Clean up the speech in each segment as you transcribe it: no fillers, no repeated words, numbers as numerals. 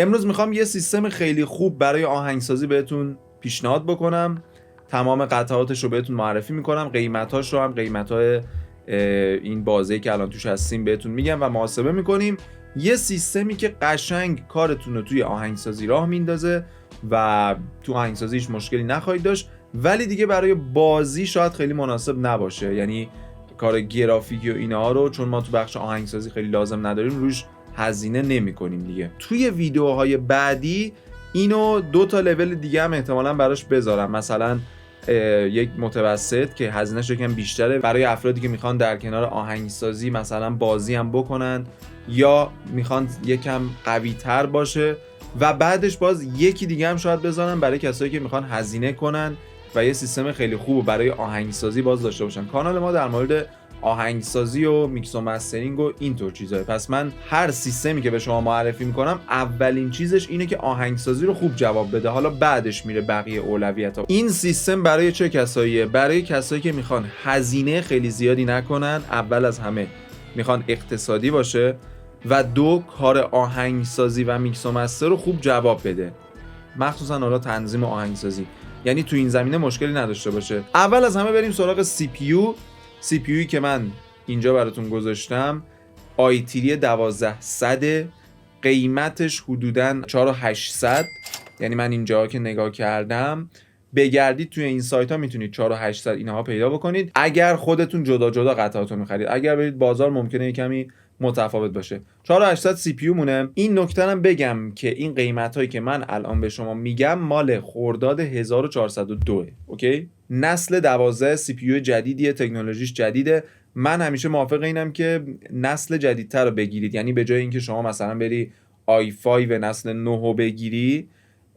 امروز میخوام یه سیستم خیلی خوب برای آهنگسازی بهتون پیشنهاد بکنم. تمام قطعاتش رو بهتون معرفی میکنم، قیمتاش رو هم قیمتای این بازی که الان توش هستیم بهتون میگم و محاسبه میکنیم. یه سیستمی که قشنگ کارتون رو توی آهنگسازی راه میندازه و تو آهنگسازی هیچ مشکلی نخواهید داشت، ولی دیگه برای بازی شاید خیلی مناسب نباشه. یعنی کار گرافیکی و اینها رو چون ما تو بخش آهنگسازی خیلی لازم نداریم روش هزینه نمی کنیم دیگه. توی ویدیوهای بعدی اینو 2 تا لول دیگه هم احتمالاً براش بذارم، مثلا یک متوسط که هزینه‌اش یکم بیشتره برای افرادی که میخوان در کنار آهنگسازی مثلا بازی هم بکنن یا میخوان یکم قوی تر باشه، و بعدش باز یکی دیگه هم شاید بذارم برای کسایی که میخوان هزینه کنن و یه سیستم خیلی خوب برای آهنگسازی باز داشته باشن. کانال ما در مورد آهنگسازی و میکس و مسترینگ و اینطور چیزاه. پس من هر سیستمی که به شما معرفی میکنم اولین چیزش اینه که آهنگسازی رو خوب جواب بده، حالا بعدش میره بقیه اولویت‌ها. این سیستم برای چه کساییه؟ برای کسایی که میخوان هزینه خیلی زیادی نکنن، اول از همه میخوان اقتصادی باشه و 2 کار آهنگسازی و میکس و مستر رو خوب جواب بده، مخصوصا حالا تنظیم آهنگسازی، یعنی تو این زمینه مشکلی نداشته باشه. اول از همه بریم سراغ سی پی یویی که من اینجا براتون گذاشتم آیتیری 1200، قیمتش حدوداً 4800. یعنی من اینجا که نگاه کردم، بگردید توی این سایت ها میتونید 4800 اینها پیدا بکنید اگر خودتون جدا جدا قطعاتو میخرید. اگر برید بازار ممکنه یه کمی متفاوت باشه. 4800 سی پی یو مونه. این نکته رو بگم که این قیمت هایی که من الان به شما میگم مال خرداد 1402. اوکی؟ نسل 12 سی پی یو جدیدیه، تکنولوژیش جدیده. من همیشه موافق اینم که نسل جدیدتر رو بگیرید، یعنی به جای اینکه شما مثلا بری i5 نسل 9 رو بگیری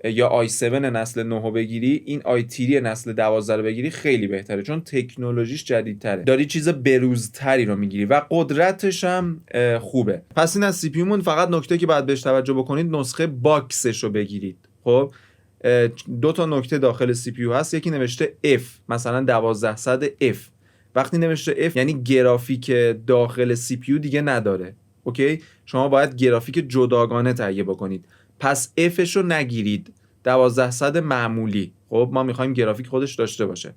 یا i7 نسل 9 رو بگیری، این i3 نسل 12 رو بگیری خیلی بهتره، چون تکنولوژیش جدیدتره، داری چیز بروزتری رو میگیری و قدرتش هم خوبه. پس این از سی پی یومون. فقط نکته که باید بهش توجه بکنید، نسخه باکسش رو بگیرید. خب 2 تا نکته داخل سی پی یو هست، یکی نوشته F، مثلا 1200 F. وقتی نوشته F یعنی گرافیک داخل سی پی یو دیگه نداره. اوکی؟ شما باید گرافیک جداگانه تهیه بکنید. پس Fش رو نگیرید، 1200 معمولی. خب ما میخوایم گرافیک خودش داشته باشه.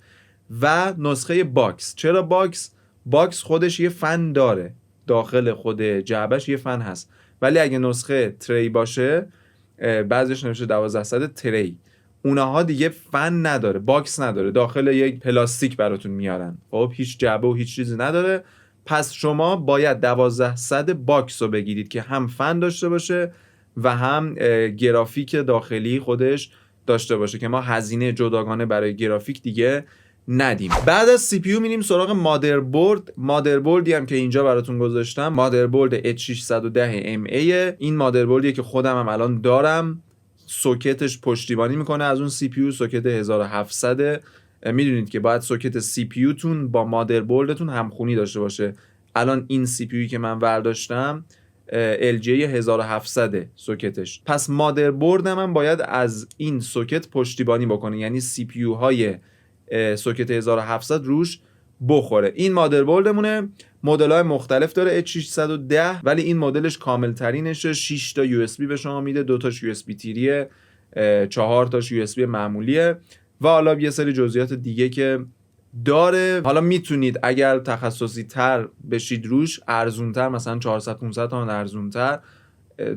و نسخه باکس. چرا باکس؟ باکس خودش یه فن داره، داخل خود جعبش یه فن هست، ولی اگه نسخه تری باشه بعضیش نوشته 1200 تری، اونها دیگه فن نداره، باکس نداره، داخل یک پلاستیک براتون میارن. خب هیچ جعبه و هیچ چیزی نداره. پس شما باید 1200 باکس رو بگیرید که هم فن داشته باشه و هم گرافیک داخلی خودش داشته باشه که ما هزینه جداگانه برای گرافیک دیگه ندیم. بعد از سی پی یو میریم سراغ مادربرد. مادربردی هم که اینجا براتون گذاشتم، مادربرد H610MA. این مادربردیه که خودم هم الان دارم. سوکتش پشتیبانی میکنه از اون سی پی یو، سوکت 1700. میدونید که باید سوکت سی پی یو تون با مادربردتون همخونی داشته باشه. الان این سی پی یو که من برداشتم LG 1700 سوکتش، پس مادربردم هم باید از این سوکت پشتیبانی بکنه، یعنی سی پی یو های سوکت 1700 روش بخوره. این مادربردمونه. مدل‌های مختلف داره H610، ولی این مدلش کامل ترینشه. 6 تا یو اس بی به شما میده، 2 تاش یو اس بی تیریه، 4 تاش یو اس بی معمولیه و حالا یه سری جزئیات دیگه که داره. حالا میتونید اگر تخصصی تر بشید روش ارزونتر، مثلا 400 500 تومن ارزونتر،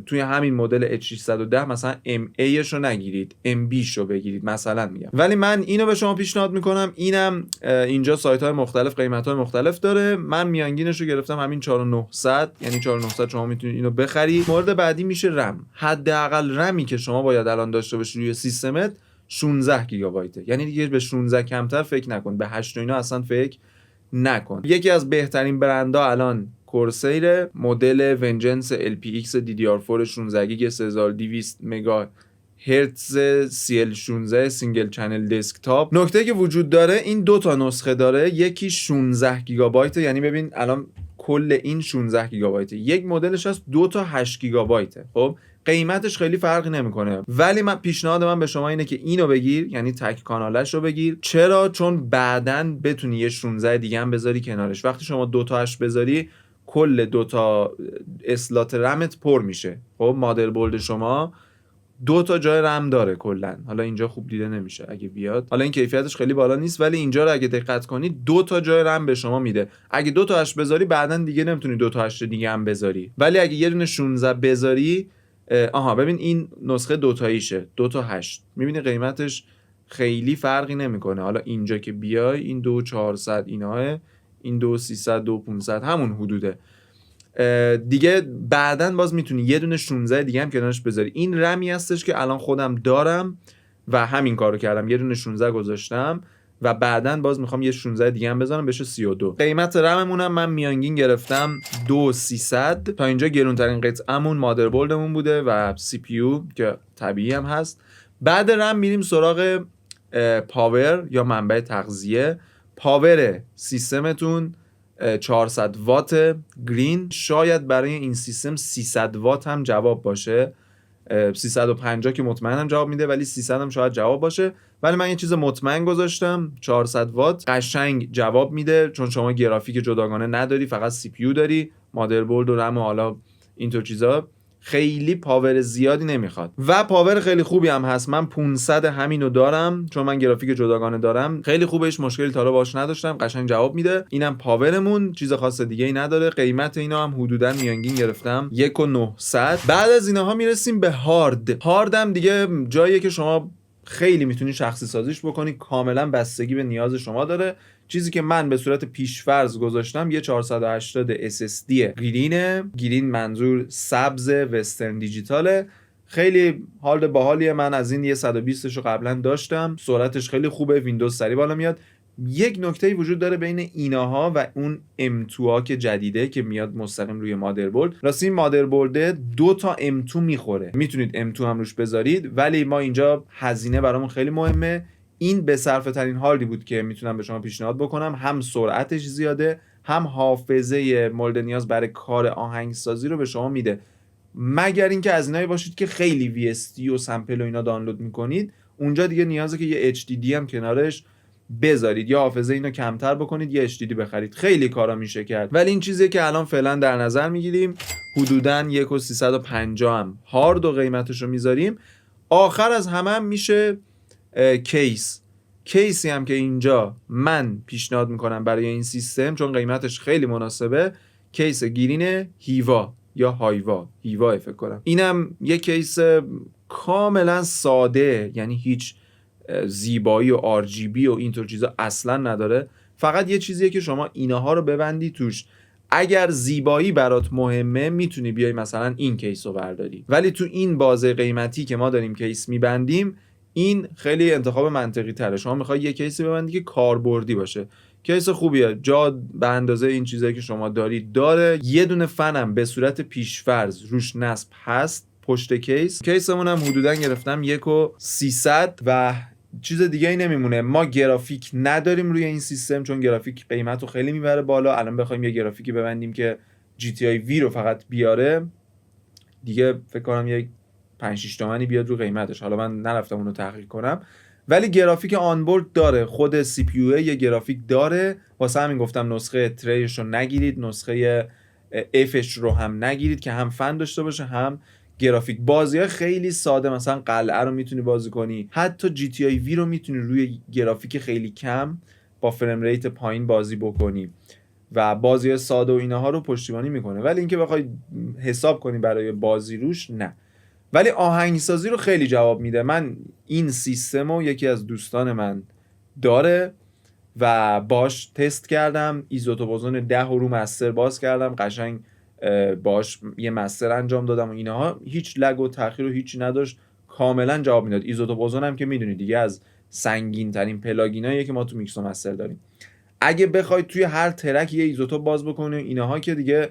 توی همین مدل H610 مثلا MA شو نگیرید، MB شو بگیرید مثلا میگم. ولی من اینو به شما پیشنهاد میکنم. اینم اینجا سایت های مختلف قیمت های مختلف داره. من میانگینش رو گرفتم همین 4900، یعنی 4900 شما میتونید اینو بخرید. مورد بعدی میشه رم. حداقل رمی که شما باید الان داشته باشید روی سیستمت 16 گیگابایته، یعنی دیگه به 16 کمتر فکر نکن، به 8 و اینا اصلا فکر نکن. یکی از بهترین برندها الان کورسیر، مدل ونجنس LPX DDR4 16 گیگ 3200 مگا هرتز CL16 سینگل چنل دسکتاپ. نکته که وجود داره این 2 تا نسخه داره، یکی 16 گیگابایت، یعنی ببین الان کل این 16 گیگابایت، یک مدلش هست 2 تا 8 گیگابایت. خب قیمتش خیلی فرقی نمیکنه، ولی من پیشنهاد من به شما اینه که اینو بگیر، یعنی تک کانالش رو بگیر. چرا؟ چون بعدن بتونی یه 16 دیگه هم بذاری کنارش. وقتی شما 2 تا 8 بذاری کل 2 تا اسلات رمت پر میشه. خب مادربرد شما 2 تا جای رم داره کلا. حالا اینجا خوب دیده نمیشه اگه بیاد، حالا این کیفیتش خیلی بالا نیست، ولی اینجا رو اگه دقت کنید 2 تا جای رم به شما میده. اگه 2 تا 8 بذاری بعدن دیگه نمیتونی 2 تا 8 دیگه هم بذاری، ولی اگه یه دونه 16 بذاری ببین این نسخه 2 تاییشه، 2 تا 8 میبینی قیمتش خیلی فرقی نمیکنه. حالا اینجا که بیای این 2400 ایناه، این 2300 2500 همون حدوده دیگه. بعدن باز میتونی یه دونه 16 دیگه هم کنارش بذاری. این رمی هستش که الان خودم دارم و همین کارو کردم، یه دونه 16 گذاشتم و بعدن باز میخوام یه 16 دیگه هم بذارم بشه 32. قیمت رممونم من میانگین گرفتم 2300. تا اینجا گرونترین قطعمون مادربردمون بوده و سی پی یو که طبیعی هم هست. بعد رم میریم سراغ پاور یا منبع تغذیه. پاور سیستمتون 400 وات گرین، شاید برای این سیستم 300 وات هم جواب باشه. 350 که مطمئنم جواب میده، ولی 300 هم شاید جواب باشه. ولی من یه چیز مطمئن گذاشتم 400 وات قشنگ جواب میده، چون شما گرافیک جداگانه نداری، فقط سی پی یو داری، مادربرد و رم و حالا اینطور چیزا. خیلی پاور زیادی نمیخواد و پاور خیلی خوبی هم هست. من 500 همینو دارم چون من گرافیک جداگانه دارم. خیلی خوبه، هیچ مشکلی تا حالا باش نداشتم، قشنگ جواب میده. اینم پاورمون، چیز خاص دیگه ای نداره. قیمت اینا هم حدودا میانگین گرفتم 1900. بعد از اینها میرسیم به هارد. هاردم دیگه جاییه که شما خیلی میتونی شخصی سازیش بکنی، کاملا بستگی به نیاز شما داره. چیزی که من به صورت پیشفرض گذاشتم یه 480 SSD گرین منظور سبز وسترن دیجیتاله. خیلی حال باحالیه. من از این یه 120 رو قبلا داشتم، سرعتش خیلی خوبه، ویندوز سریع بالا میاد. یک نکته وجود داره بین ایناها و اون M2 که جدیده که میاد مستقیم روی مادربرد. راستی این مادربرد 2 تا M2 میخوره، میتونید M2 هم روش بذارید، ولی ما اینجا هزینه برامون خیلی مهمه. این به صرفه ترین حالی بود که میتونم به شما پیشنهاد بکنم. هم سرعتش زیاده، هم حافظه مورد نیاز برای کار آهنگسازی رو به شما میده. مگر اینکه از اینایی باشید که خیلی VST و سمپل و اینا دانلود میکنید، اونجا دیگه نیازه که یه HDD هم کنارش بذارید یا حافظه اینو کمتر بکنید، یه HDD بخرید. خیلی کارا میشه کرد، ولی این چیزیه که الان فعلا در نظر میگیریم. حدوداً 1350 هم هارد و قیمتش رو میذاریم. آخر از همه هم میشه کیسی هم که اینجا من پیشنهاد میکنم برای این سیستم چون قیمتش خیلی مناسبه. کیس گرین هیوا یا هیوا فکر کنم. اینم یه کیس کاملا ساده، یعنی هیچ زیبایی و RGB و اینطور چیزا اصلا نداره. فقط یه چیزیه که شما اینها رو ببندی توش. اگر زیبایی برات مهمه میتونی بیای مثلا این کیس رو برداری، ولی تو این بازه قیمتی که ما داریم کیس میبندیم، این خیلی انتخاب منطقی تره. شما میخوای یه کیسی ببندی که کاربردی باشه. کیس خوبیه، جا به اندازه این چیزایی که شما دارید داره. یه دونه فنم به صورت پیشفرض روش نصب هست پشت کیسمون هم حدودا گرفتم 1300 و چیز دیگه ای نمیمونه. ما گرافیک نداریم روی این سیستم چون گرافیک قیمت رو خیلی میبره بالا. الان بخوایم یه گرافیکی ببندیم که GTI V رو فقط بیاره، دیگه فکر کنم یک 5-6 تومانی بیاد رو قیمتش. حالا من نرفتم اونو تحقیق کنم، ولی گرافیک آنبورد داره. خود سی پی یو یه گرافیک داره، واسه همین گفتم نسخه تریش رو نگیرید، نسخه افش رو هم نگیرید که هم فن داشته باشه هم گرافیک. بازی‌ها خیلی ساده، مثلا قلعه رو میتونی بازی کنی، حتی جی تی آی وی رو میتونی روی گرافیک خیلی کم با فریم ریت پایین بازی بکنی و بازی ساده و اینها رو پشتیبانی میکنه. ولی اینکه بخوای حساب کنی برای بازی روش نه. ولی آهنگسازی رو خیلی جواب میده. من این سیستم رو یکی از دوستان من داره و باش تست کردم، ایزوتوپ اوزون 10 رو مستر باز کردم، قشنگ باش یه مستر انجام دادم و اینها، هیچ لگ و تاخیر و هیچی نداشت، کاملا جواب میداد. ایزوتوپ اوزون هم که میدونید دیگه از سنگین ترین پلاگیناییه که ما تو میکس و مستر داریم. اگه بخواید توی هر ترک یه ایزوتوپ باز بکنید اینها که دیگه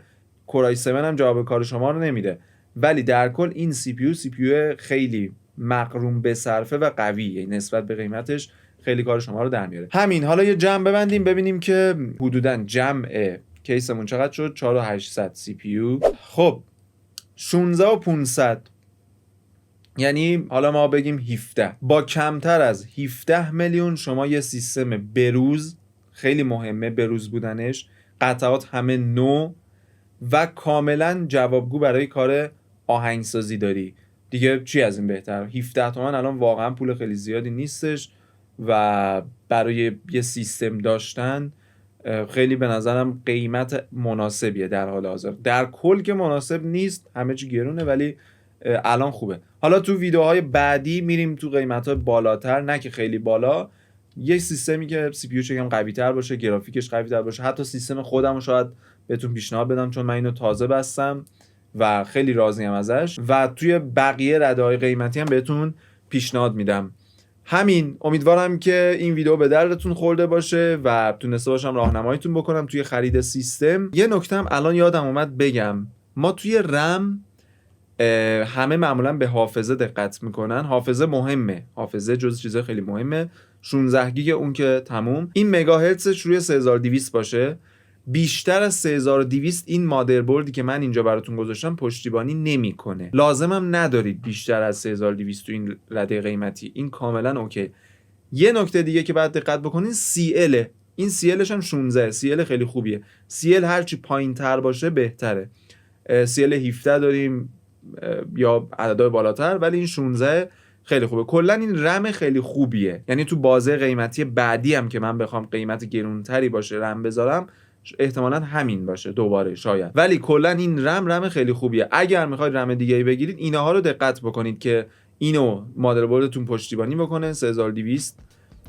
کورای 7 هم جواب کار شما رو نمیده. ولی در کل این سی پی یو خیلی مقرون به صرفه و قویه، نسبت به قیمتش خیلی کار شما رو در میاره. همین. حالا یه جمع ببندیم ببینیم که حدوداً جمع کیسمون چقدر شد. 4800 سی پی یو. خب 16500 یعنی حالا ما بگیم 17. با کمتر از 17 میلیون شما یه سیستم بروز، خیلی مهمه بروز بودنش، قطعات همه نو و کاملا جوابگو برای کار آهنگسازی داری. دیگه چی از این بهتر؟ 17 تومن الان واقعا پول خیلی زیادی نیستش و برای یه سیستم داشتن خیلی به نظرم قیمت مناسبیه در حال حاضر. در کل که مناسب نیست، همه چی گرونه، ولی الان خوبه. حالا تو ویدیوهای بعدی میریم تو قیمت‌های بالاتر، نه که خیلی بالا، یه سیستمی که سی پی یوش یکم قوی‌تر باشه، گرافیکش قوی‌تر باشه، حتی سیستم خودمو شاید بهتون پیشنهاد بدم چون من اینو تازه بستم و خیلی راضیم ازش و توی بقیه رده‌های قیمتی هم بهتون پیشنهاد میدم. همین، امیدوارم که این ویدیو به دردتون خورده باشه و تونسته باشم راهنماییتون بکنم توی خرید سیستم. یه نکته هم الان یادم اومد بگم، ما توی رم همه معمولا به حافظه دقت میکنن. حافظه مهمه، حافظه جز چیزای خیلی مهمه. 16 گیگ اون که تموم، این مگاهرتزش روی 3200 باشه. بیشتر از 3200 این مادربردی که من اینجا براتون گذاشتم پشتیبانی نمیکنه. لازمم ندارید بیشتر از 3200 تو این رده قیمتی، این کاملا اوکی. یه نکته دیگه که باید دقت بکنین CL، این CLش هم 16، CL خیلی خوبیه. CL هرچی پایین‌تر باشه بهتره. CL 17 داریم یا عددهای بالاتر، ولی این 16 خیلی خوبه. کلا این رم خیلی خوبیه، یعنی تو بازه قیمتی بعدی هم که من بخوام قیمت گرونتری باشه رم بذارم احتمالاً همین باشه دوباره شاید، ولی کلا این رم خیلی خوبیه. اگر میخواید رم دیگه‌ای بگیرید اینها رو دقت بکنید که اینو مادربردتون پشتیبانی بکنه. 3200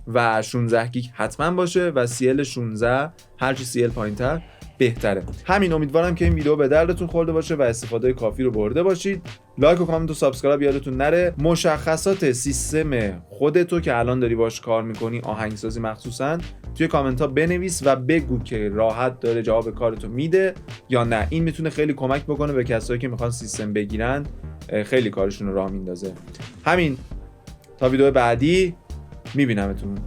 و 16 گیگ حتما باشه و CL 16، هرچی CL پایین‌تر بهتره. همین، امیدوارم که این ویدیو به دردتون خورده باشه و استفاده کافی رو برده باشید. لایک و کامنت و سابسکرایب یادتون نره. مشخصات سیستم خودتو که الان داری باش کار میکنی، آهنگسازی مخصوصا، توی کامنت ها بنویس و بگو که راحت داره جواب کارتو میده یا نه. این میتونه خیلی کمک بکنه به کسایی که میخوان سیستم بگیرن، خیلی کارشون رو راه میندازه. همین، تا ویدیو بعدی میبینمتون.